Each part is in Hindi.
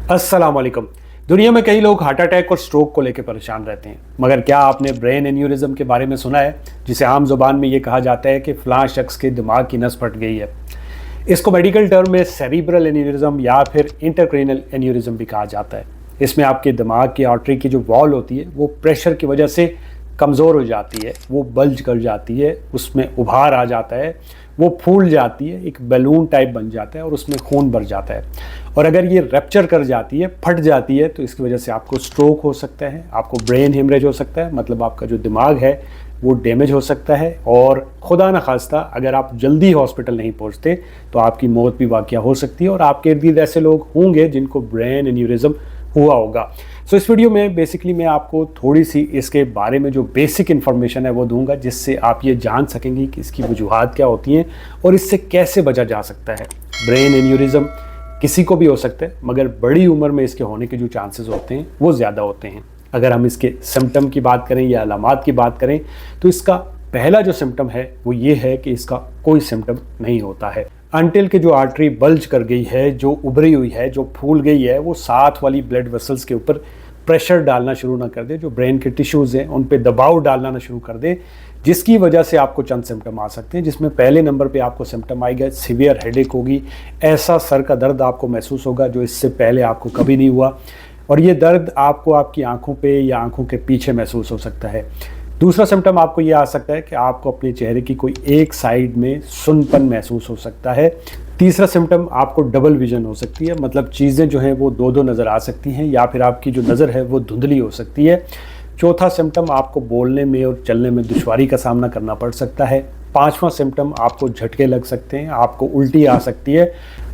अस्सलाम वालेकुम। दुनिया में कई लोग हार्ट अटैक और स्ट्रोक को लेकर परेशान रहते हैं, मगर क्या आपने ब्रेन एन्यूरिज्म के बारे में सुना है, जिसे आम जुबान में ये कहा जाता है कि फ़लाँ शख्स के दिमाग की नस फट गई है। इसको मेडिकल टर्म में सेरिब्रल एन्यूरिज्म या फिर इंट्राक्रैनियल एन्यूरिज्म भी कहा जाता है। इसमें आपके दिमाग की आर्टरी की जो वॉल होती है वो प्रेशर की वजह से कमज़ोर हो जाती है, वो बल्ज कर जाती है, उसमें उभार आ जाता है, वो फूल जाती है, एक बैलून टाइप बन जाता है और उसमें खून भर जाता है। और अगर ये रप्चर कर जाती है, फट जाती है, तो इसकी वजह से आपको स्ट्रोक हो सकता है, आपको ब्रेन हेमरेज हो सकता है, मतलब आपका जो दिमाग है वो डैमेज हो सकता है। और खुदा न खास्ता अगर आप जल्दी हॉस्पिटल नहीं पहुंचते तो आपकी मौत भी वाक़या हो सकती है। और आपके इर्द गिर्द ऐसे लोग होंगे जिनको ब्रेन एन्यूरिज्म हुआ होगा। सो इस वीडियो में बेसिकली मैं आपको थोड़ी सी इसके बारे में जो बेसिक इन्फॉर्मेशन है वो दूंगा, जिससे आप ये जान सकेंगे कि इसकी वजूहात क्या होती हैं और इससे कैसे बचा जा सकता है। ब्रेन एन्यूरिज्म किसी को भी हो सकता है, मगर बड़ी उम्र में इसके होने के जो चांसेस होते हैं वो ज़्यादा होते हैं। अगर हम इसके सिम्टम की बात करें या अलामात की बात करें तो इसका पहला जो सिम्टम है वो ये है कि इसका कोई सिम्टम नहीं होता है अनटिल के जो आर्टरी बल्ज कर गई है, जो उभरी हुई है, जो फूल गई है, वो साथ वाली ब्लड वेसल्स के ऊपर प्रेशर डालना शुरू ना कर दे, जो ब्रेन के टिश्यूज़ हैं उन पे दबाव डालना ना शुरू कर दे, जिसकी वजह से आपको चंद सिम्टम आ सकते हैं। जिसमें पहले नंबर पे आपको सिम्टम आएगा सीवियर हेडेक होगी, ऐसा सर का दर्द आपको महसूस होगा जो इससे पहले आपको कभी नहीं हुआ, और ये दर्द आपको आपकी आंखों पे या आंखों के पीछे महसूस हो सकता है। दूसरा सिम्टम आपको ये आ सकता है कि आपको अपने चेहरे की कोई एक साइड में सुन्नपन महसूस हो सकता है। तीसरा सिम्टम आपको डबल विजन हो सकती है, मतलब चीज़ें जो हैं वो दो दो नज़र आ सकती हैं या फिर आपकी जो नज़र है वो धुंधली हो सकती है। चौथा सिम्टम आपको बोलने में और चलने में दुश्वारी का सामना करना पड़ सकता है। पांचवा सिम्टम आपको झटके लग सकते हैं, आपको उल्टी आ सकती है।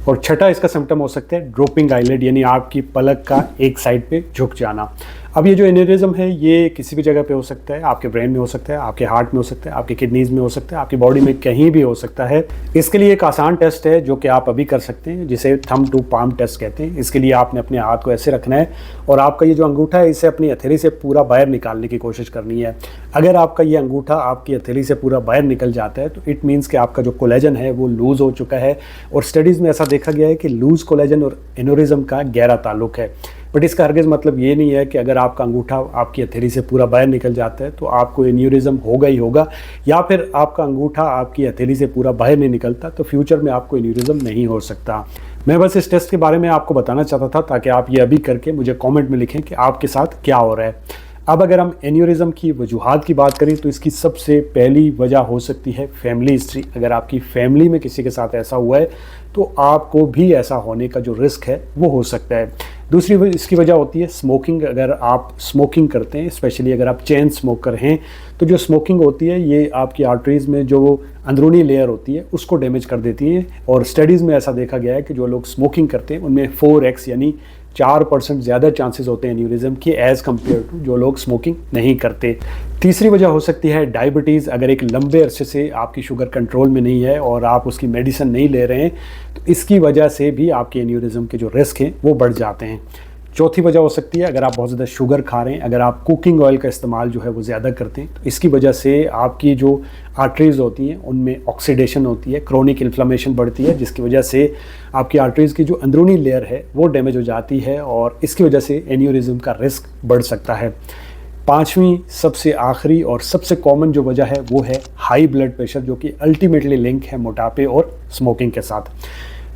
और छठा इसका सिम्टम हो सकता है ड्रॉपिंग आईलिड, यानी आपकी पलक का एक साइड पे झुक जाना। अब ये जो एन्यूरिज्म है ये किसी भी जगह पे हो सकता है, आपके ब्रेन में हो सकता है, आपके हार्ट में हो सकता है, आपके किडनीज में हो सकता है, आपकी बॉडी में कहीं भी हो सकता है। इसके लिए एक आसान टेस्ट है जो कि आप अभी कर सकते हैं, जिसे थंब टू पाम टेस्ट कहते हैं। इसके लिए आपने अपने हाथ को ऐसे रखना है और आपका ये जो अंगूठा है इसे अपनी हथेली से पूरा बाहर निकालने की कोशिश करनी है। अगर आपका ये अंगूठा आपकी हथेली से पूरा बाहर निकल जाता है तो इट मीन्स कि आपका जो कोलेजन है वो लूज़ हो चुका है। और स्टडीज़ में ऐसा देखा गया है कि लूज़ कोलेजन और एन्यूरिज्म का गहरा ताल्लुक है। बट इसका हरगिज़ मतलब ये नहीं है कि अगर आपका अंगूठा आपकी हथेली से पूरा बाहर निकल जाता है तो आपको एन्यूरिज्म होगा ही होगा, या फिर आपका अंगूठा आपकी हथेली से पूरा बाहर नहीं निकलता तो फ्यूचर में आपको एन्यूरिज्म नहीं हो सकता। मैं बस इस टेस्ट के बारे में आपको बताना चाहता था ताकि आप ये अभी करके मुझे कमेंट में लिखें कि आपके साथ क्या हो रहा है। अब अगर हम एन्यूरिज्म की वजूहात की बात करें तो इसकी सबसे पहली वजह हो सकती है फैमिली हिस्ट्री। अगर आपकी फैमिली में किसी के साथ ऐसा हुआ है तो आपको भी ऐसा होने का जो रिस्क है वो हो सकता है। दूसरी इसकी वजह होती है स्मोकिंग। अगर आप स्मोकिंग करते हैं, स्पेशली अगर आप चेन स्मोकर हैं, तो जो स्मोकिंग होती है ये आपकी आर्टरीज़ में जो अंदरूनी लेयर होती है उसको डैमेज कर देती है। और स्टडीज़ में ऐसा देखा गया है कि जो लोग स्मोकिंग करते हैं उनमें 4x यानी 4% ज़्यादा चांसेस होते हैं एन्यूरिज्म के एज़ कम्पेयर टू जो लोग स्मोकिंग नहीं करते। तीसरी वजह हो सकती है डायबिटीज़। अगर एक लंबे अरसे से आपकी शुगर कंट्रोल में नहीं है और आप उसकी मेडिसिन नहीं ले रहे हैं तो इसकी वजह से भी आपके एन्यूरिज्म के जो रिस्क हैं वो बढ़ जाते हैं। चौथी वजह हो सकती है अगर आप बहुत ज़्यादा शुगर खा रहे हैं, अगर आप कुकिंग ऑयल का इस्तेमाल जो है वो ज़्यादा करते हैं तो इसकी वजह से आपकी जो आर्टरीज़ होती हैं उनमें ऑक्सीडेशन होती है, क्रोनिक इन्फ्लेमेशन बढ़ती है, जिसकी वजह से आपकी आर्टरीज़ की जो अंदरूनी लेयर है वो डैमेज हो जाती है और इसकी वजह से एन्यूरिज्म का रिस्क बढ़ सकता है। पांचवी सबसे आखिरी और सबसे कॉमन जो वजह है वो है हाई ब्लड प्रेशर, जो कि अल्टीमेटली लिंक है मोटापे और स्मोकिंग के साथ।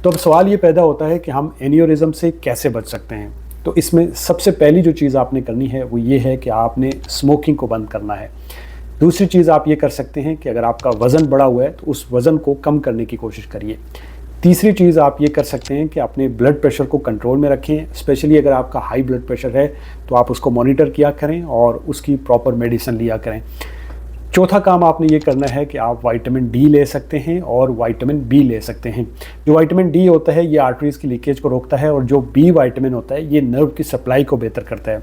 तो अब सवाल ये पैदा होता है कि हम एन्यूरिज्म से कैसे बच सकते हैं। तो इसमें सबसे पहली जो चीज़ आपने करनी है वो ये है कि आपने स्मोकिंग को बंद करना है। दूसरी चीज़ आप ये कर सकते हैं कि अगर आपका वज़न बढ़ा हुआ है तो उस वज़न को कम करने की कोशिश करिए। तीसरी चीज़ आप ये कर सकते हैं कि अपने ब्लड प्रेशर को कंट्रोल में रखें। स्पेशली अगर आपका हाई ब्लड प्रेशर है तो आप उसको मॉनिटर किया करें और उसकी प्रॉपर मेडिसिन लिया करें। चौथा काम आपने ये करना है कि आप विटामिन डी ले सकते हैं और विटामिन बी ले सकते हैं। जो विटामिन डी होता है ये आर्टरीज़ की लीकेज को रोकता है और जो बी विटामिन होता है ये नर्व की सप्लाई को बेहतर करता है।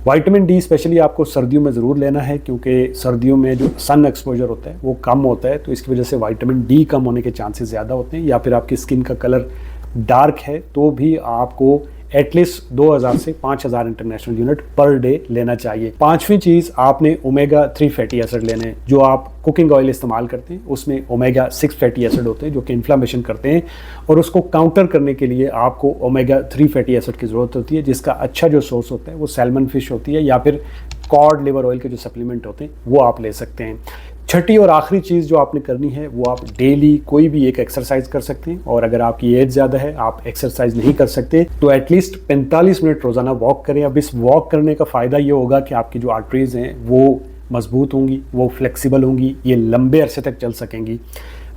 विटामिन डी स्पेशली आपको सर्दियों में ज़रूर लेना है क्योंकि सर्दियों में जो सन एक्सपोजर होता है वो कम होता है, तो इसकी वजह से विटामिन डी कम होने के चांसेस ज़्यादा होते हैं। या फिर आपकी स्किन का कलर डार्क है तो भी आपको एटलीस्ट 2000 से 5000 इंटरनेशनल यूनिट पर डे लेना चाहिए। पांचवी चीज़, आपने ओमेगा 3 फैटी एसिड लेने हैं। जो आप कुकिंग ऑयल इस्तेमाल करते हैं उसमें ओमेगा 6 फैटी एसिड होते हैं जो कि इन्फ्लामेशन करते हैं, और उसको काउंटर करने के लिए आपको ओमेगा 3 फैटी एसिड की ज़रूरत होती है, जिसका अच्छा जो सोर्स होता है वो सैल्मन फिश होती है, या फिर कॉड लिवर ऑयल के जो सप्लीमेंट होते हैं वो आप ले सकते हैं। छठी और आखिरी चीज़ जो आपने करनी है वो आप डेली कोई भी एक एक्सरसाइज कर सकते हैं, और अगर आपकी एज ज़्यादा है, आप एक्सरसाइज नहीं कर सकते, तो एटलीस्ट 45 मिनट रोज़ाना वॉक करें। अब इस वॉक करने का फ़ायदा ये होगा कि आपकी जो आर्टरीज़ हैं वो मजबूत होंगी, वो फ्लेक्सिबल होंगी, ये लंबे अरसे तक चल सकेंगी।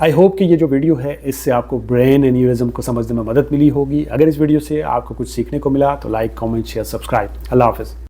आई होप कि ये जो वीडियो है इससे आपको ब्रेन एन्यूरिज्म को समझने में मदद मिली होगी। अगर इस वीडियो से आपको कुछ सीखने को मिला तो लाइक, कमेंट, शेयर, सब्सक्राइब। अल्लाह हाफ़िज़।